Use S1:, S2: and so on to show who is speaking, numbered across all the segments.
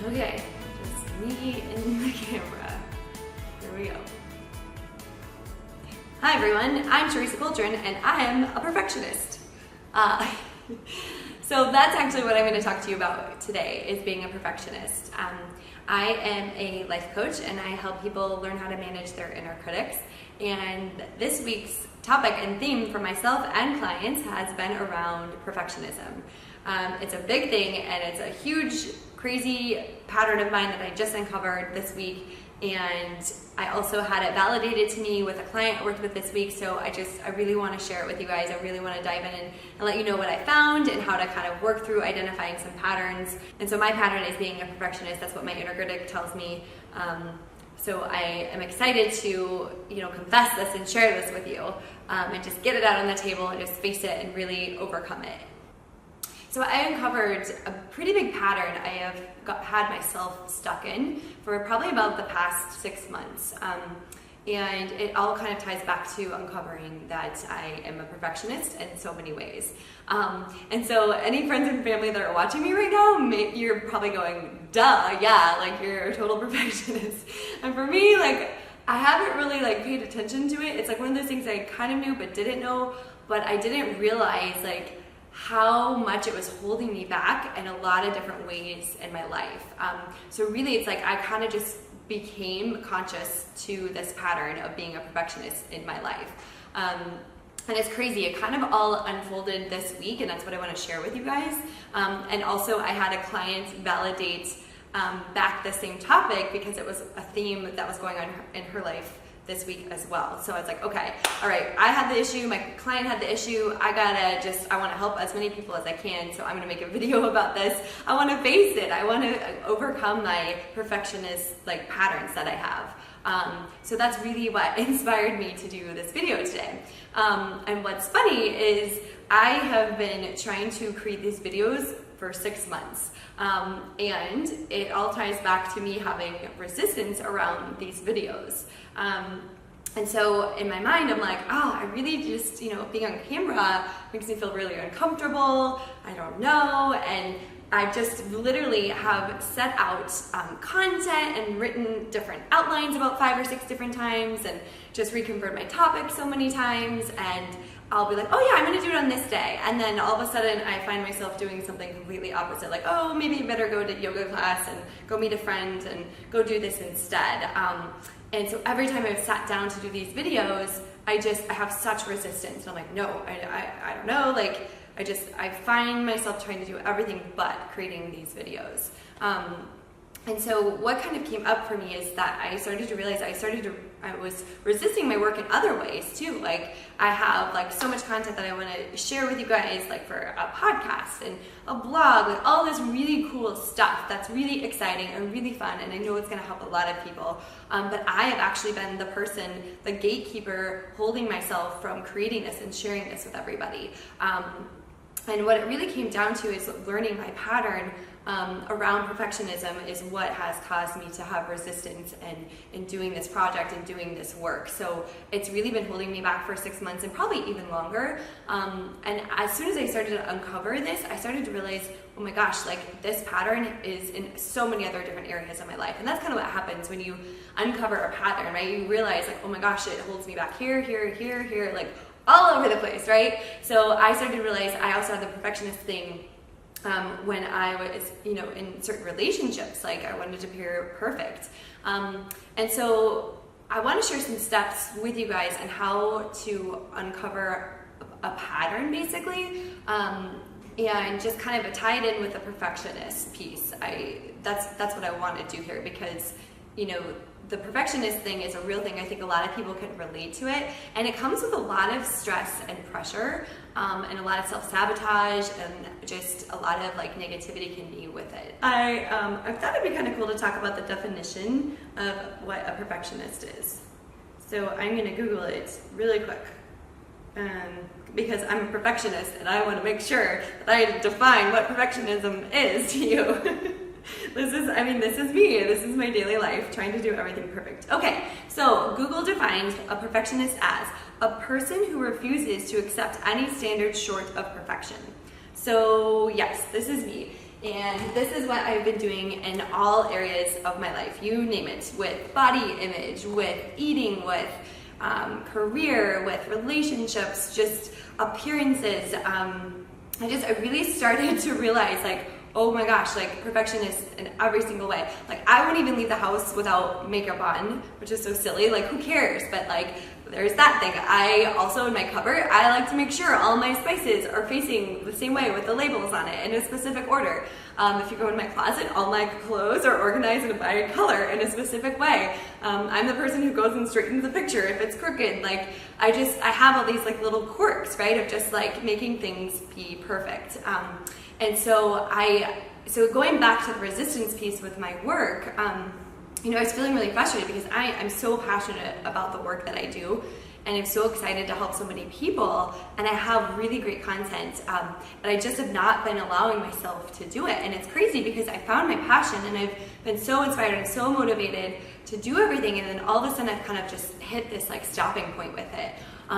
S1: Okay, just me and the camera. Here we go. Hi everyone, I'm Teresa Coultrin and I am a perfectionist. So that's actually what I'm going to talk to you about today, is being a perfectionist. I am a life coach and I help people learn how to manage their inner critics. And this week's topic and theme for myself and clients has been around perfectionism. It's a big thing and it's a huge, crazy pattern of mine that I just uncovered this week. And I also had it validated to me with a client I worked with this week. So I really want to share it with you guys. I really want to dive in and let you know what I found and how to kind of work through identifying some patterns. And so my pattern is being a perfectionist. That's what my inner critic tells me. So I am excited to, confess this and share this with you, and just get it out on the table and just face it and really overcome it. So I uncovered a pretty big pattern I have had myself stuck in for probably about the past 6 months. And it all kind of ties back to uncovering that I am a perfectionist in so many ways. And so any friends and family that are watching me right now, you're probably going, duh, yeah, like you're a total perfectionist. And for me, I haven't really paid attention to it. It's one of those things I kind of knew but didn't know, but I didn't realize how much it was holding me back in a lot of different ways in my life. So really it's I kind of just became conscious to this pattern of being a perfectionist in my life. And it's crazy, it kind of all unfolded this week, and that's what I want to share with you guys. And also I had a client validate back the same topic because it was a theme that was going on in her life this week as well. So I was okay, all right, I had the issue, my client had the issue, I want to help as many people as I can, so I'm gonna make a video about this. I want to face it, I want to overcome my perfectionist patterns that I have. So that's really what inspired me to do this video today. And what's funny is I have been trying to create these videos for 6 months. And it all ties back to me having resistance around these videos. And so in my mind, I'm I really just, being on camera makes me feel really uncomfortable. I don't know. And I just literally have set out content and written different outlines about 5 or 6 different times and just reconfirmed my topic so many times. And I'll be oh yeah, I'm gonna do it on this day. And then all of a sudden I find myself doing something completely opposite. Oh, maybe you better go to yoga class and go meet a friend and go do this instead. And so every time I've sat down to do these videos, I have such resistance. And I'm no, I don't know. I find myself trying to do everything but creating these videos. And so what kind of came up for me is that I started to realize I was resisting my work in other ways too. I have so much content that I want to share with you guys, for a podcast and a blog, all this really cool stuff that's really exciting and really fun, and I know it's going to help a lot of people. But I have actually been the person, the gatekeeper, holding myself from creating this and sharing this with everybody. And what it really came down to is learning my pattern around perfectionism is what has caused me to have resistance in doing this project and doing this work. So it's really been holding me back for 6 months and probably even longer. And as soon as I started to uncover this, I started to realize, oh my gosh, this pattern is in so many other different areas of my life. And that's kind of what happens when you uncover a pattern, right? You realize oh my gosh, it holds me back here, all over the place, right? So I started to realize I also had the perfectionist thing when I was, in certain relationships. I wanted to appear perfect. And so I want to share some steps with you guys on how to uncover a pattern, basically, and just kind of tie it in with the perfectionist piece. That's what I want to do here, because, the perfectionist thing is a real thing. I think a lot of people can relate to it, and it comes with a lot of stress and pressure, and a lot of self-sabotage, and just a lot of like negativity can be with it. I thought it'd be kind of cool to talk about the definition of what a perfectionist is. So I'm going to Google it really quick, because I'm a perfectionist and I want to make sure that I define what perfectionism is to you. This is me. This is my daily life, trying to do everything perfect. Okay, so Google defines a perfectionist as a person who refuses to accept any standard short of perfection. So yes, this is me. And this is what I've been doing in all areas of my life. You name it, with body image, with eating, with career, with relationships, just appearances. I really started to realize, like, oh my gosh, like, perfectionist in every single way. Like, I won't even leave the house without makeup on, which is so silly. Like, who cares? But like, there's that thing. I also, in my cupboard, I like to make sure all my spices are facing the same way with the labels on it in a specific order. If you go in my closet, all my clothes are organized by color in a specific way. I'm the person who goes and straightens the picture if it's crooked. Like, I have all these like little quirks, right, of just like making things be perfect. And so going back to the resistance piece with my work, I was feeling really frustrated because I'm so passionate about the work that I do, and I'm so excited to help so many people, and I have really great content, but I just have not been allowing myself to do it. And it's crazy because I found my passion and I've been so inspired and so motivated to do everything, and then all of a sudden I've kind of just hit this like stopping point with it.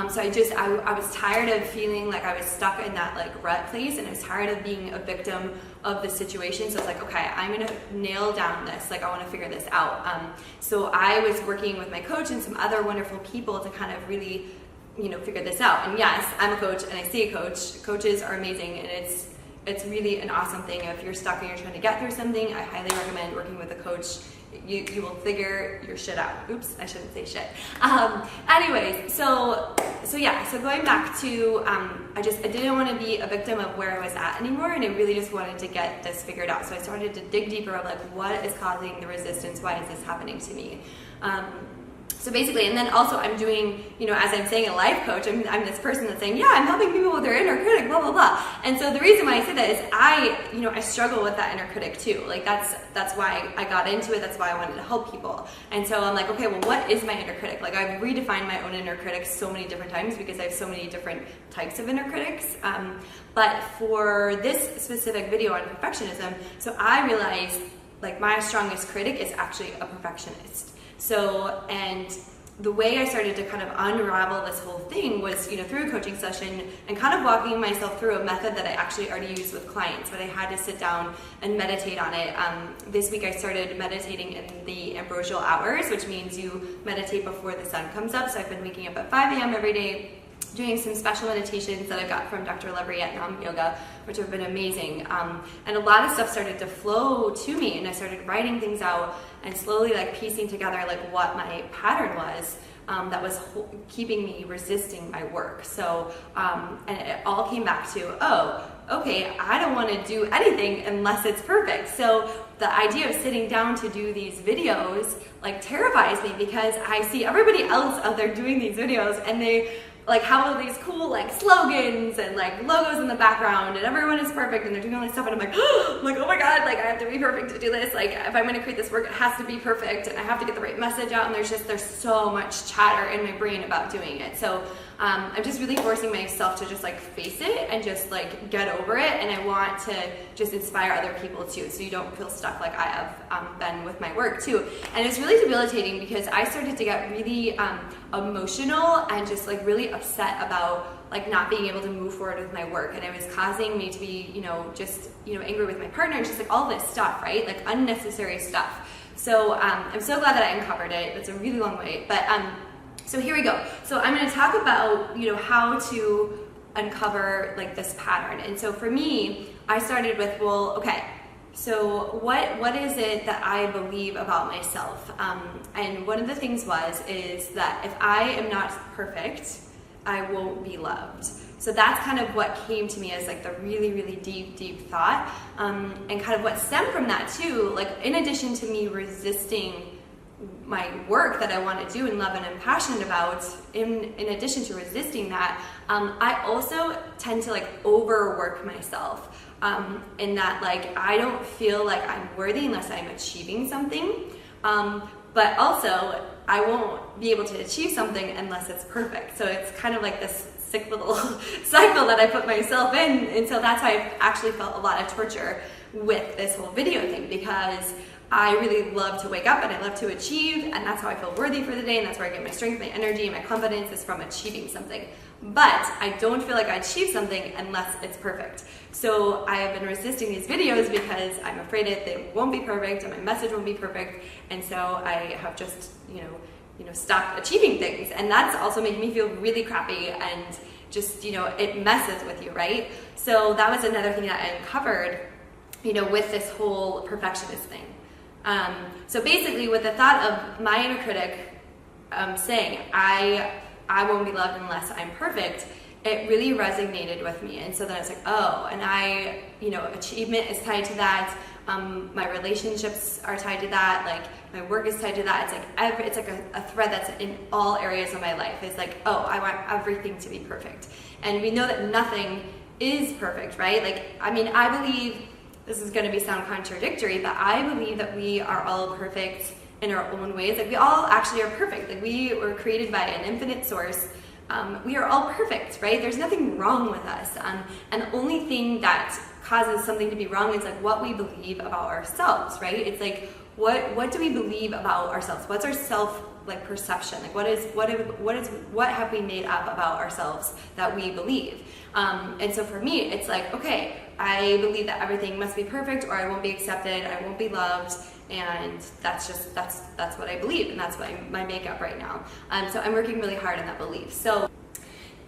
S1: So I was tired of feeling like I was stuck in that like rut place, and I was tired of being a victim of the situation. So it's like, okay, I'm gonna nail down this, like I wanna figure this out. So I was working with my coach and some other wonderful people to kind of really, figure this out. And yes, I'm a coach and I see a coach. Coaches are amazing, and it's really an awesome thing. If you're stuck and you're trying to get through something, I highly recommend working with a coach. You will figure your shit out. Oops, I shouldn't say shit. Anyways, so going back to, I didn't want to be a victim of where I was at anymore, and I really just wanted to get this figured out. So I started to dig deeper of like, what is causing the resistance? Why is this happening to me? So basically, and then also I'm doing, as I'm saying, a life coach, I'm this person that's saying, yeah, I'm helping people with their inner critic, blah, blah, blah. And so the reason why I say that is I struggle with that inner critic too. Like that's why I got into it. That's why I wanted to help people. And so I'm like, okay, well, what is my inner critic? Like, I've redefined my own inner critic so many different times because I have so many different types of inner critics. But for this specific video on perfectionism, so I realized like my strongest critic is actually a perfectionist. So, and the way I started to kind of unravel this whole thing was, through a coaching session and kind of walking myself through a method that I actually already use with clients, but I had to sit down and meditate on it. This week I started meditating in the ambrosial hours, which means you meditate before the sun comes up. So I've been waking up at 5 a.m. every day, doing some special meditations that I got from Dr. Levery at Nam Yoga, which have been amazing. And a lot of stuff started to flow to me, and I started writing things out and slowly like piecing together like what my pattern was that was keeping me resisting my work. So, and it all came back to, okay, I don't want to do anything unless it's perfect. So the idea of sitting down to do these videos like terrifies me because I see everybody else out there doing these videos, and they like have all these cool like slogans and like logos in the background, and everyone is perfect and they're doing all this stuff, and I'm like, oh my God, like I have to be perfect to do this. Like if I'm going to create this work, it has to be perfect, and I have to get the right message out, and there's so much chatter in my brain about doing it. So I'm just really forcing myself to just like face it and just like get over it, and I want to just inspire other people too, so you don't feel stuck like I have been with my work too. And it's really debilitating because I started to get really emotional and just like really upset about like not being able to move forward with my work, and it was causing me to be angry with my partner and just like all this stuff, right, like unnecessary stuff. So I'm so glad that I uncovered it. It's a really long way, but so here we go. So I'm going to talk about how to uncover like this pattern. And so for me, I started with, well, okay, so what is it that I believe about myself? And one of the things is that if I am not perfect, I won't be loved. So that's kind of what came to me as like the really, really deep thought, and kind of what stemmed from that too, like in addition to me resisting my work that I want to do and love and I'm passionate about, in addition to resisting that, I also tend to like overwork myself, in that like I don't feel like I'm worthy unless I'm achieving something, but also I won't be able to achieve something unless it's perfect. So it's kind of like this sick little cycle that I put myself in, and so that's why I've actually felt a lot of torture with this whole video thing, because I really love to wake up and I love to achieve, and that's how I feel worthy for the day, and that's where I get my strength, my energy, and my confidence is from achieving something. But I don't feel like I achieve something unless it's perfect. So I have been resisting these videos because I'm afraid that they won't be perfect and my message won't be perfect, and so I have just, stopped achieving things, and that's also making me feel really crappy, and just, it messes with you, right? So that was another thing that I uncovered, with this whole perfectionist thing. So basically, with the thought of my inner critic saying, I won't be loved unless I'm perfect, it really resonated with me. And so then I was like, oh, and achievement is tied to that. My relationships are tied to that. Like my work is tied to that. It's like a thread that's in all areas of my life. It's like, oh, I want everything to be perfect. And we know that nothing is perfect, right? I believe, this is going to sound contradictory, but I believe that we are all perfect in our own ways. Like we all actually are perfect. Like we were created by an infinite source. We are all perfect, right? There's nothing wrong with us. And the only thing that causes something to be wrong is like what we believe about ourselves, right? It's like, what do we believe about ourselves? What's our self perception? Like what have we made up about ourselves that we believe? And so for me, it's like, okay, I believe that everything must be perfect, or I won't be accepted, I won't be loved, and that's what I believe, and that's my makeup right now. So I'm working really hard on that belief. So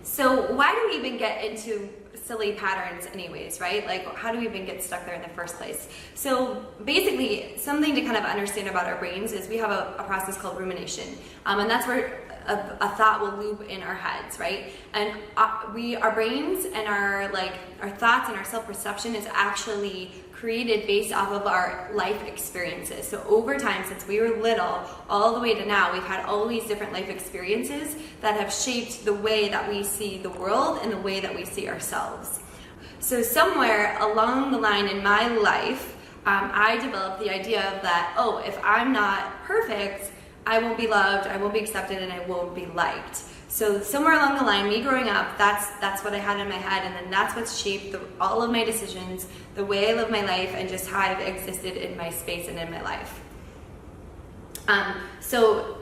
S1: why do we even get into silly patterns anyways, right? Like, how do we even get stuck there in the first place? So basically, something to kind of understand about our brains is we have a process called rumination, and that's where a thought will loop in our heads, right? And our brains and our thoughts and our self-perception is actually created based off of our life experiences. So over time, since we were little, all the way to now, we've had all these different life experiences that have shaped the way that we see the world and the way that we see ourselves. So somewhere along the line in my life, I developed the idea of that, oh, if I'm not perfect, I won't be loved, I won't be accepted, and I won't be liked. So somewhere along the line, me growing up, that's what I had in my head, and then that's what's shaped all of my decisions, the way I live my life, and just how I've existed in my space and in my life. So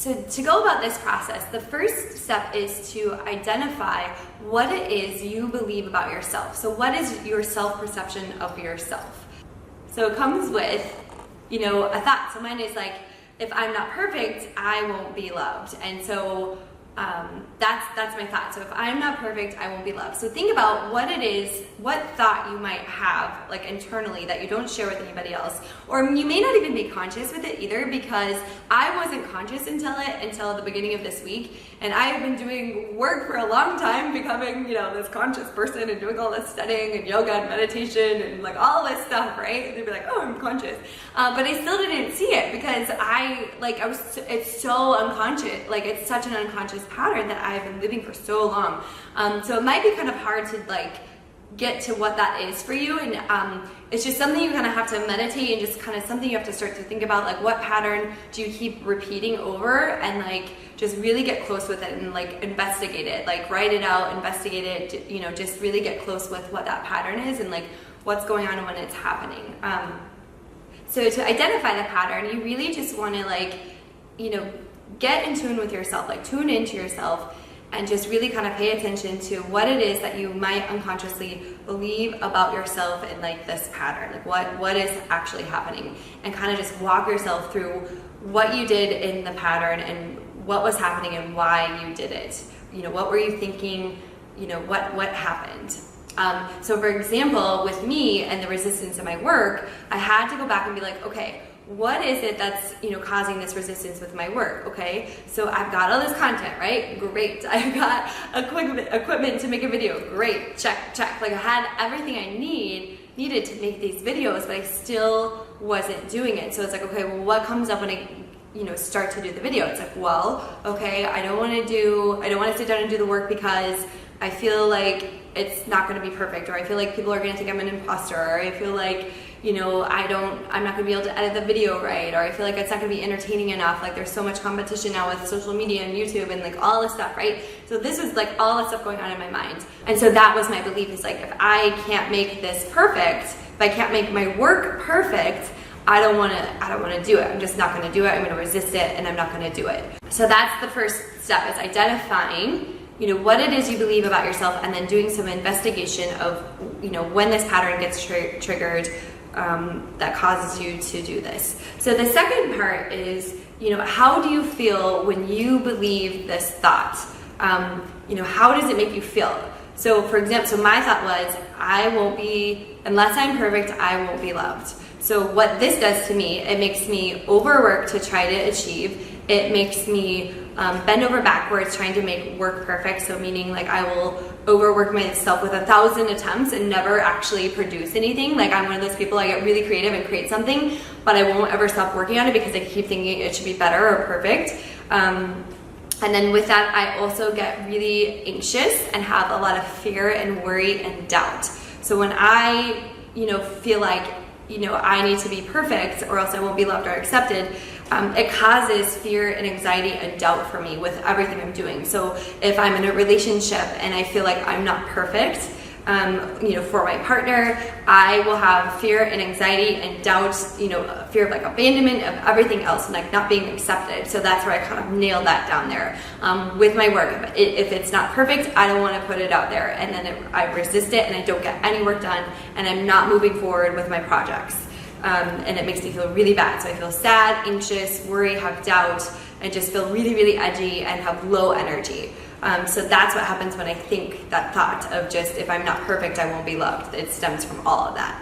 S1: to go about this process, the first step is to identify what it is you believe about yourself. So what is your self-perception of yourself? So it comes with, a thought. So mine is like, if I'm not perfect, I won't be loved. And so that's my thought. So if I'm not perfect, I won't be loved. So think about what it is, what thought you might have internally that you don't share with anybody else. Or you may not even be conscious with it either, because I wasn't conscious until the beginning of this week. And I have been doing work for a long time, becoming, this conscious person and doing all this studying and yoga and meditation and all this stuff, right? And they'd be like, oh, I'm conscious. But I still didn't see it because it's so unconscious. It's such an unconscious pattern that I've been living for so long. So it might be kind of hard to get to what that is for you, and it's just something you kind of have to meditate, and just kind of something you have to start to think about, what pattern do you keep repeating over, and just really get close with it and investigate it, write it out, investigate it, just really get close with what that pattern is and what's going on when it's happening. So to identify the pattern, you really just want to get in tune with yourself, tune into yourself, and just really kind of pay attention to what it is that you might unconsciously believe about yourself in this pattern, what is actually happening, and kind of just walk yourself through what you did in the pattern and what was happening and why you did it. What were you thinking? What happened? So for example, with me and the resistance in my work, I had to go back and be like, okay, what is it that's causing this resistance with my work? Okay, so I've got all this content, right? Great. I've got equipment to make a video. Great. Check. I had everything I needed to make these videos, but I still wasn't doing it. So it's okay, well, what comes up when I start to do the video. It's like, well, okay, I don't want to sit down and do the work because I feel like it's not going to be perfect, or I feel like people are going to think I'm an imposter, or I feel like, I'm not going to be able to edit the video right, or I feel like it's not going to be entertaining enough. Like, there's so much competition now with social media and YouTube and like all this stuff, right? So this was like all this stuff going on in my mind. And so that was my belief, is like, if I can't make this perfect, if I can't make my work perfect, I don't want to do it. I'm just not going to do it. I'm going to resist it, and I'm not going to do it. So that's the first step, is identifying what it is you believe about yourself, and then doing some investigation of when this pattern gets triggered that causes you to do this. So the second part is, how do you feel when you believe this thought? How does it make you feel? So for example, my thought was, unless I'm perfect, I won't be loved. So what this does to me, it makes me overwork to try to achieve. It makes me bend over backwards trying to make work perfect. So meaning, like, I will overwork myself with 1,000 attempts and never actually produce anything. Like, I'm one of those people, I get really creative and create something, but I won't ever stop working on it because I keep thinking it should be better or perfect. And then with that, I also get really anxious and have a lot of fear and worry and doubt. So when I, feel like, I need to be perfect or else I won't be loved or accepted, it causes fear and anxiety and doubt for me with everything I'm doing. So if I'm in a relationship and I feel like I'm not perfect, for my partner, I will have fear and anxiety and doubt, fear of like abandonment, of everything else, and like not being accepted. So that's where I kind of nailed that down there. With my work, if it's not perfect, I don't want to put it out there, and then I resist it and I don't get any work done, and I'm not moving forward with my projects. And it makes me feel really bad. So I feel sad, anxious, worry, have doubt, and just feel really, really edgy and have low energy. So that's what happens when I think that thought of just, if I'm not perfect, I won't be loved. It stems from all of that.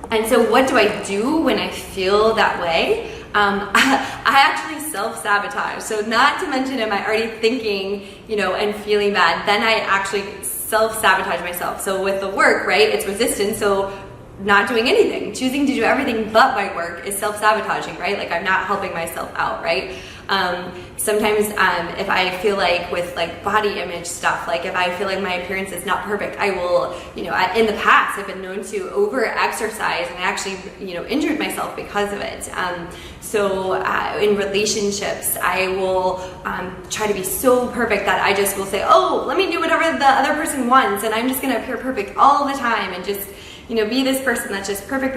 S1: And so what do I do when I feel that way? I actually self-sabotage. So not to mention, am I already thinking, and feeling bad, then I actually self-sabotage myself. So with the work, right, it's resistance. So not doing anything, choosing to do everything but my work is self-sabotaging, right? Like, I'm not helping myself out, right? Sometimes if I feel like with like body image stuff, like if I feel like my appearance is not perfect, I will, in the past I've been known to over-exercise, and I actually, injured myself because of it. So in relationships, I will try to be so perfect that I just will say, oh, let me do whatever the other person wants, and I'm just going to appear perfect all the time, and just be this person that's just perfect.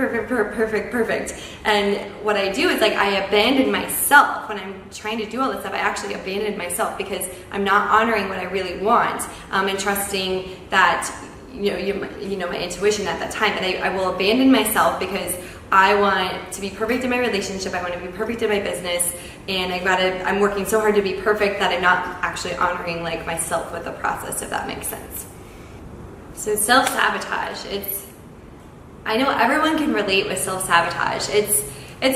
S1: And what I do is, like, I abandon myself when I'm trying to do all this stuff. I actually abandon myself because I'm not honoring what I really want, and trusting that, my intuition at that time. And I will abandon myself because I want to be perfect in my relationship. I want to be perfect in my business, and I'm working so hard to be perfect that I'm not actually honoring like myself with the process, if that makes sense. So self-sabotage, I know everyone can relate with self-sabotage. It's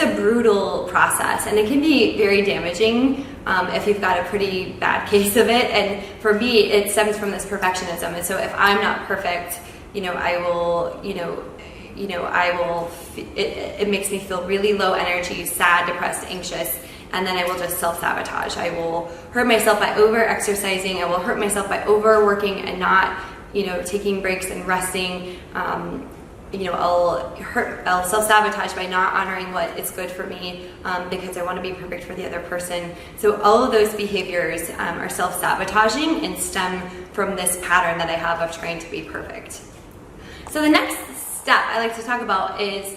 S1: a brutal process, and it can be very damaging if you've got a pretty bad case of it. And for me, it stems from this perfectionism. And so if I'm not perfect, it makes me feel really low energy, sad, depressed, anxious, and then I will just self-sabotage. I will hurt myself by over-exercising. I will hurt myself by overworking and not, taking breaks and resting. I'll self-sabotage by not honoring what is good for me because I want to be perfect for the other person. So all of those behaviors are self-sabotaging and stem from this pattern that I have of trying to be perfect. So the next step I like to talk about is,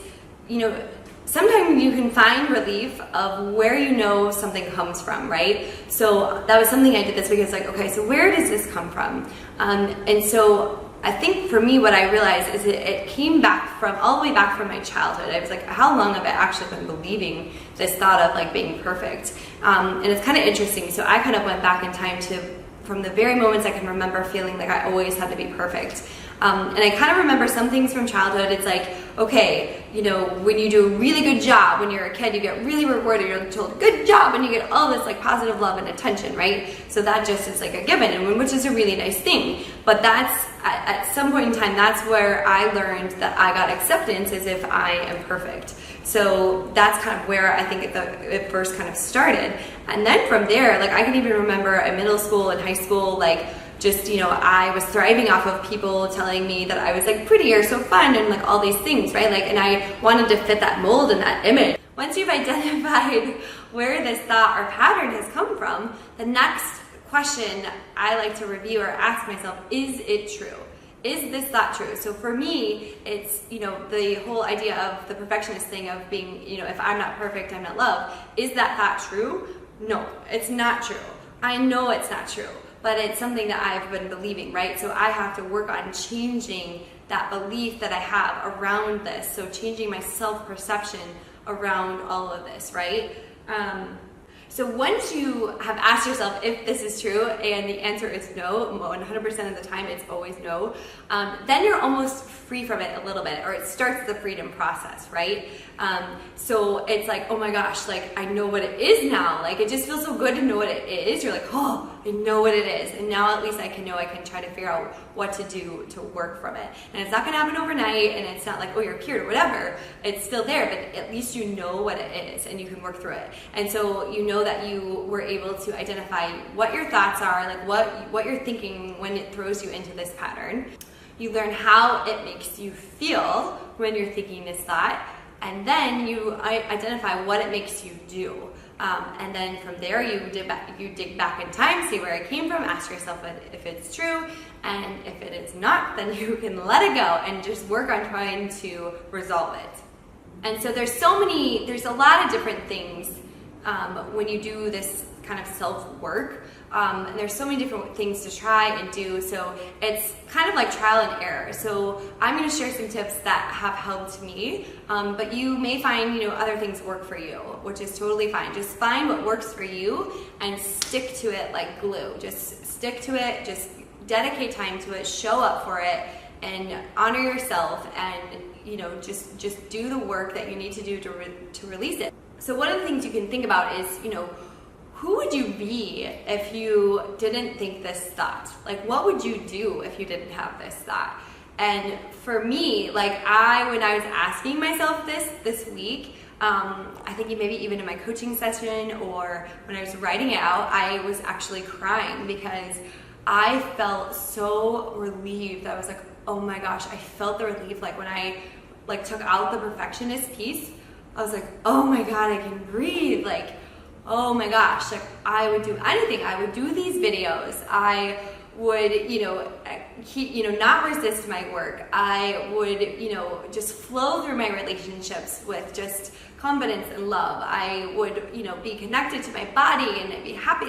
S1: sometimes you can find relief of where something comes from, right? So that was something I did this week. It's like, okay, so where does this come from? And so I think for me, what I realized is it came back all the way back from my childhood. I was like, how long have I actually been believing this thought of like being perfect? And it's kind of interesting. So I kind of went back in time from the very moments I can remember feeling like I always had to be perfect. And I kind of remember some things from childhood. It's like, okay, you know, when you do a really good job when you're a kid, you get really rewarded. You're told, good job, and you get all this like positive love and attention, right? So that just is like a given, and which is a really nice thing. But that's, at some point in time, that's where I learned that I got acceptance as if I am perfect. So that's kind of where I think it first kind of started. And then from there, like I can even remember in middle school and high school, like just, you know, I was thriving off of people telling me that I was like pretty or so fun and like all these things, right? Like, and I wanted to fit that mold and that image. Once you've identified where this thought or pattern has come from, the next question I like to review or ask myself, is it true? Is this thought true? So for me, it's, you know, the whole idea of the perfectionist thing of being, you know, if I'm not perfect, I'm not loved. Is that thought true? No, it's not true. I know it's not true, but it's something that I've been believing, right? So I have to work on changing that belief that I have around this. So changing my self-perception around all of this, right? So once you have asked yourself if this is true, and the answer is no, 100% of the time it's always no, then you're almost free from it a little bit, or it starts the freedom process, right? So it's like, oh my gosh, like I know what it is now. Like it just feels so good to know what it is. You're like, oh, I know what it is. And now at least I can know, I can try to figure out what to do to work from it. And it's not gonna happen overnight, and it's not like, oh, you're cured or whatever. It's still there, but at least you know what it is and you can work through it. And so you know that you were able to identify what your thoughts are, like what you're thinking when it throws you into this pattern. You learn how it makes you feel when you're thinking this thought, and then you identify what it makes you do. And then from there, you dig back in time, see where it came from, ask yourself if it's true, and if it is not, then you can let it go and just work on trying to resolve it. And so there's a lot of different things when you do this kind of self-work. And there's so many different things to try and do, so it's kind of like trial and error. So I'm going to share some tips that have helped me, but you may find, you know, other things work for you, which is totally fine. Just find what works for you and stick to it like glue. Just stick to it, just dedicate time to it, show up for it, and honor yourself, and, you know, just do the work that you need to do to release it. So one of the things you can think about is, you know, who would you be if you didn't think this thought? Like, what would you do if you didn't have this thought? And for me, like when I was asking myself this week, I think maybe even in my coaching session or when I was writing it out, I was actually crying because I felt so relieved. I was like, oh my gosh, I felt the relief. Like when I like took out the perfectionist piece, I was like, oh my God, I can breathe. Like, oh my gosh, like I would do anything. I would do these videos. I would, not resist my work. I would, just flow through my relationships with just confidence and love. I would, be connected to my body and I'd be happy.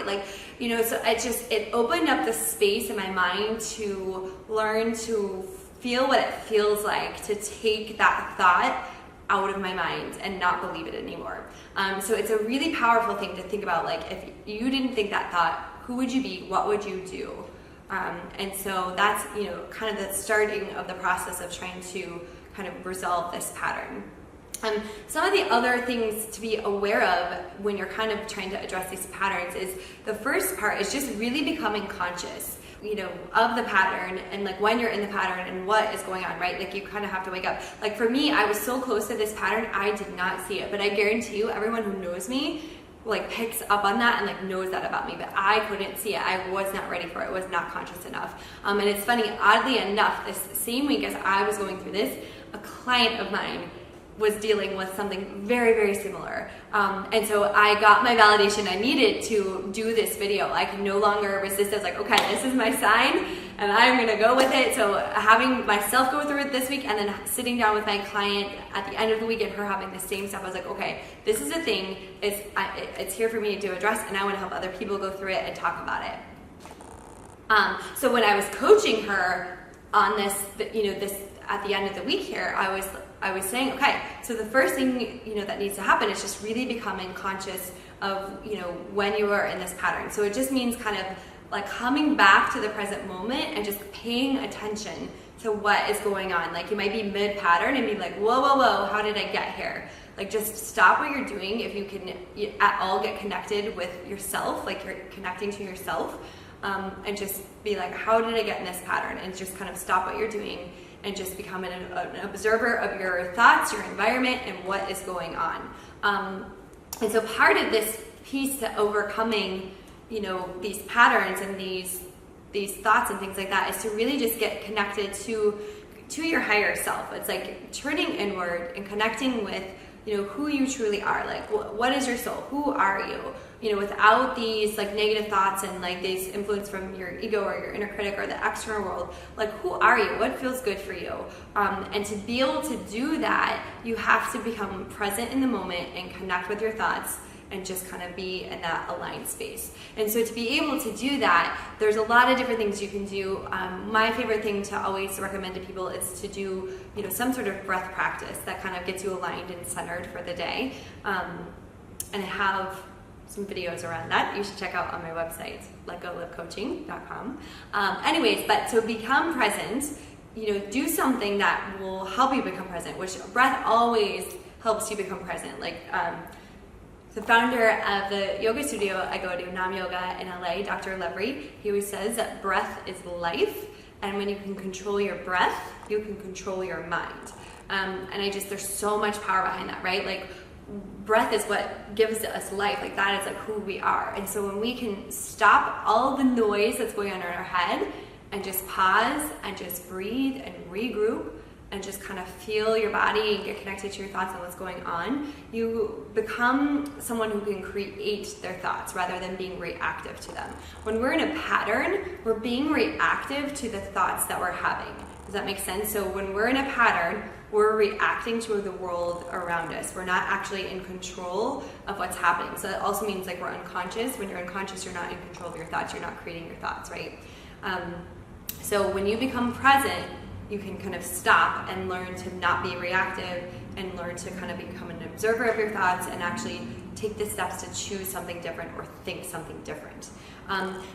S1: So it opened up the space in my mind to learn to feel what it feels like to take that thought out of my mind and not believe it anymore. So it's a really powerful thing to think about. Like, if you didn't think that thought, who would you be? What would you do? And so that's, kind of the starting of the process of trying to kind of resolve this pattern. Some of the other things to be aware of when you're kind of trying to address these patterns is the first part is just really becoming conscious, of the pattern and like when you're in the pattern and what is going on, right? Like you kind of have to wake up. Like for me, I was so close to this pattern, I did not see it, but I guarantee you everyone who knows me like picks up on that and like knows that about me, but I couldn't see it. I was not ready for it. I was not conscious enough. And it's funny, oddly enough, this same week as I was going through this, a client of mine was dealing with something very, very similar. And so I got my validation I needed to do this video. I can no longer resist. I was like, okay, this is my sign and I'm gonna go with it. So having myself go through it this week and then sitting down with my client at the end of the week and her having the same stuff, I was like, okay, this is a thing. It's here for me to address and I wanna help other people go through it and talk about it. So when I was coaching her on this, this at the end of the week here, I was saying, okay, so the first thing, that needs to happen is just really becoming conscious of, when you are in this pattern. So it just means kind of like coming back to the present moment and just paying attention to what is going on. Like you might be mid-pattern and be like, whoa, how did I get here? Like just stop what you're doing. If you can at all get connected with yourself, like you're connecting to yourself, and just be like, how did I get in this pattern? And just kind of stop what you're doing and just become an observer of your thoughts, your environment, and what is going on. And so part of this piece to overcoming, these patterns and these thoughts and things like that is to really just get connected to your higher self. It's like turning inward and connecting with, who you truly are. Like, what is your soul? Who are you? Without these like negative thoughts and like these influence from your ego or your inner critic or the external world. Like, who are you? What feels good for you? And to be able to do that, you have to become present in the moment and connect with your thoughts and just kind of be in that aligned space. And so to be able to do that, there's a lot of different things you can do. My favorite thing to always recommend to people is to do, some sort of breath practice that kind of gets you aligned and centered for the day. And I have some videos around that you should check out on my website, letgolivecoaching.com. Anyways, but to become present, do something that will help you become present, which breath always helps you become present. Like, the founder of the yoga studio I go to, Nam Yoga in LA, Dr. Levry, he always says that breath is life, and when you can control your breath, you can control your mind. And there's so much power behind that, right? Like, breath is what gives us life. Like, that is like who we are. And so when we can stop all the noise that's going on in our head and just pause and just breathe and regroup, and just kind of feel your body and get connected to your thoughts and what's going on, you become someone who can create their thoughts rather than being reactive to them. When we're in a pattern, we're being reactive to the thoughts that we're having. Does that make sense? So when we're in a pattern, we're reacting to the world around us. We're not actually in control of what's happening. So that also means like we're unconscious. When you're unconscious, you're not in control of your thoughts. You're not creating your thoughts, right? So when you become present, you can kind of stop and learn to not be reactive and learn to kind of become an observer of your thoughts and actually take the steps to choose something different or think something different.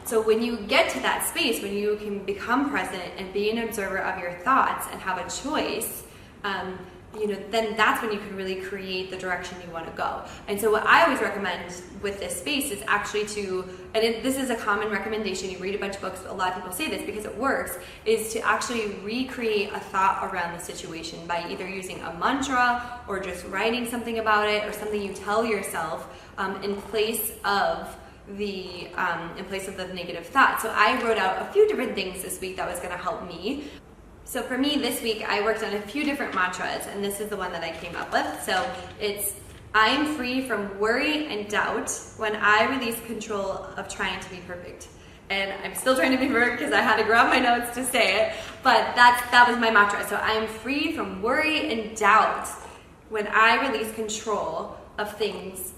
S1: So when you get to that space, when you can become present and be an observer of your thoughts and have a choice, then that's when you can really create the direction you want to go. And so what I always recommend with this space is actually this is a common recommendation, you read a bunch of books, a lot of people say this because it works, is to actually recreate a thought around the situation by either using a mantra or just writing something about it or something you tell yourself in place of the negative thought. So I wrote out a few different things this week that was going to help me. So for me this week, I worked on a few different mantras, and this is the one that I came up with. So it's, I am free from worry and doubt when I release control of trying to be perfect. And I'm still trying to be perfect because I had to grab my notes to say it, but that was my mantra. So I am free from worry and doubt when I release control of things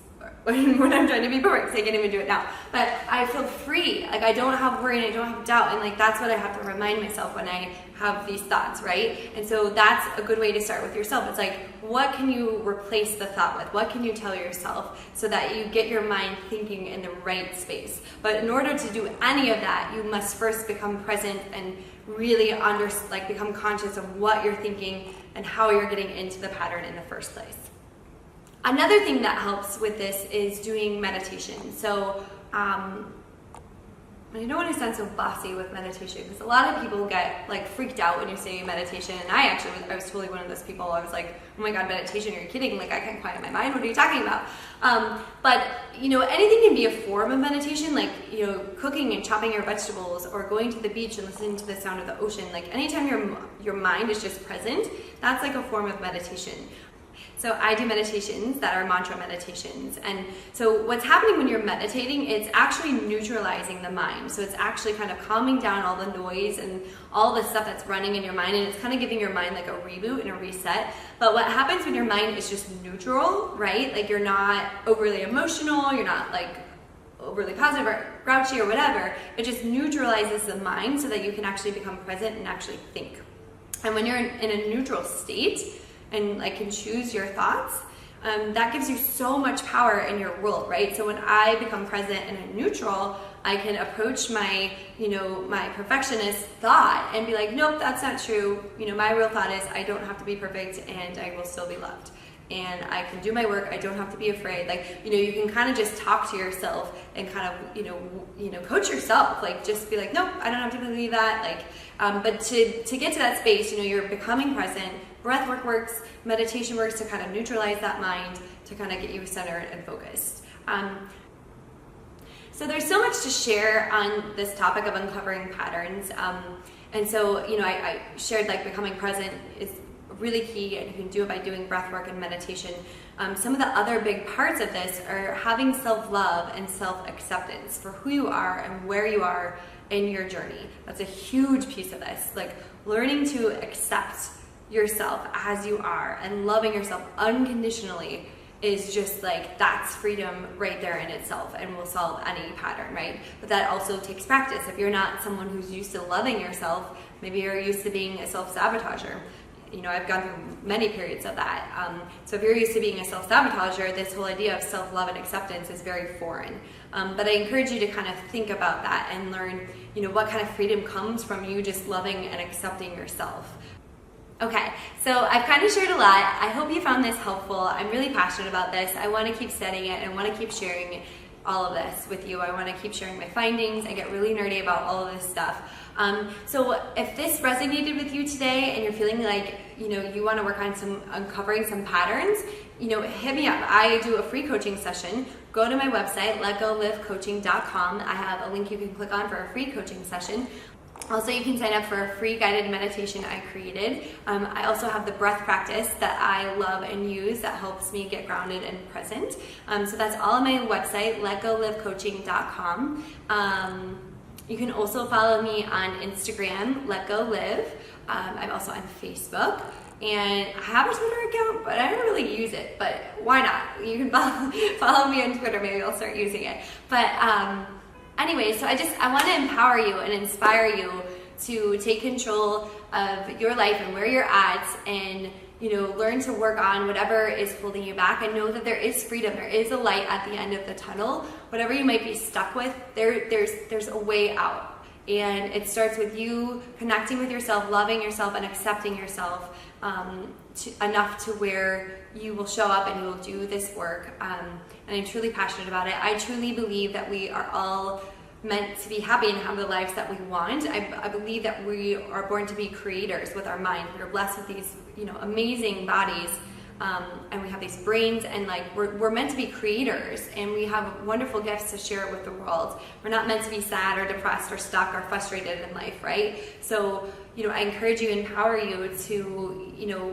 S1: when I'm trying to be perfect, so I can't even do it now. But I feel free, like I don't have worry and I don't have doubt, and like that's what I have to remind myself when I have these thoughts, right? And so that's a good way to start with yourself. It's like, what can you replace the thought with? What can you tell yourself so that you get your mind thinking in the right space? But in order to do any of that, you must first become present and really become conscious of what you're thinking and how you're getting into the pattern in the first place. Another thing that helps with this is doing meditation. So I don't want to sound so bossy with meditation because a lot of people get like freaked out when you say meditation. And I was totally one of those people. I was like, oh my God, meditation, are you kidding? Like, I can't quiet my mind. What are you talking about? But anything can be a form of meditation, like, cooking and chopping your vegetables or going to the beach and listening to the sound of the ocean. Like anytime your mind is just present, that's like a form of meditation. So I do meditations that are mantra meditations. And so what's happening when you're meditating, it's actually neutralizing the mind. So it's actually kind of calming down all the noise and all the stuff that's running in your mind. And it's kind of giving your mind like a reboot and a reset. But what happens when your mind is just neutral, right? Like you're not overly emotional, you're not like overly positive or grouchy or whatever. It just neutralizes the mind so that you can actually become present and actually think. And when you're in a neutral state, and like can choose your thoughts, that gives you so much power in your world, right? So when I become present and in neutral, I can approach my, my perfectionist thought and be like, nope, that's not true. My real thought is I don't have to be perfect and I will still be loved. And I can do my work. I don't have to be afraid. Like, you can kind of just talk to yourself and kind of, coach yourself. Like, just be like, nope, I don't have to believe that. Like, but to get to that space, you're becoming present. Breath work works. Meditation works to kind of neutralize that mind, to kind of get you centered and focused. So there's so much to share on this topic of uncovering patterns. And so, I shared like becoming present is really key, and you can do it by doing breath work and meditation. Some of the other big parts of this are having self-love and self-acceptance for who you are and where you are in your journey. That's a huge piece of this. Like learning to accept yourself as you are and loving yourself unconditionally is just like, that's freedom right there in itself and will solve any pattern, right? But that also takes practice. If you're not someone who's used to loving yourself, maybe you're used to being a self-sabotager. I've gone through many periods of that. So if you're used to being a self-sabotager, this whole idea of self-love and acceptance is very foreign. But I encourage you to kind of think about that and learn, what kind of freedom comes from you just loving and accepting yourself. Okay, so I've kind of shared a lot. I hope you found this helpful. I'm really passionate about this. I want to keep studying it and want to keep sharing all of this with you. I want to keep sharing my findings. I get really nerdy about all of this stuff. So if this resonated with you today and you're feeling like, you want to work on uncovering some patterns, hit me up. I do a free coaching session. Go to my website, letgolivecoaching.com. I have a link you can click on for a free coaching session. Also, you can sign up for a free guided meditation I created. I also have the breath practice that I love and use that helps me get grounded and present. So that's all on my website, letgolivecoaching.com. You can also follow me on Instagram, letgolive. I'm also on Facebook. And I have a Twitter account, but I don't really use it. But why not? You can follow me on Twitter. Maybe I'll start using it. But anyway, so I want to empower you and inspire you to take control of your life and where you're at, and learn to work on whatever is holding you back, and know that there is freedom. There is a light at the end of the tunnel. Whatever you might be stuck with, there's a way out. And it starts with you connecting with yourself, loving yourself, and accepting yourself enough to where you will show up and you will do this work. And I'm truly passionate about it. I truly believe that we are all meant to be happy and have the lives that we want. I believe that we are born to be creators with our mind. We're blessed with these, amazing bodies, and we have these brains, and we're meant to be creators, and we have wonderful gifts to share with the world. We're not meant to be sad or depressed or stuck or frustrated in life, right? So, I encourage you, empower you to,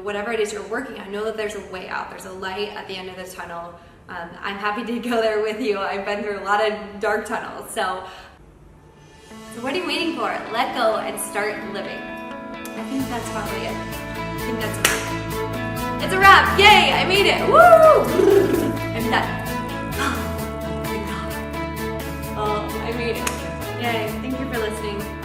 S1: whatever it is you're working on, know that there's a way out. There's a light at the end of the tunnel. I'm happy to go there with you. I've been through a lot of dark tunnels. So what are you waiting for? Let go and start living. I think that's probably it. It's a wrap. Yay, I made it. Woo! I'm done. Oh, I made it. Yay, thank you for listening.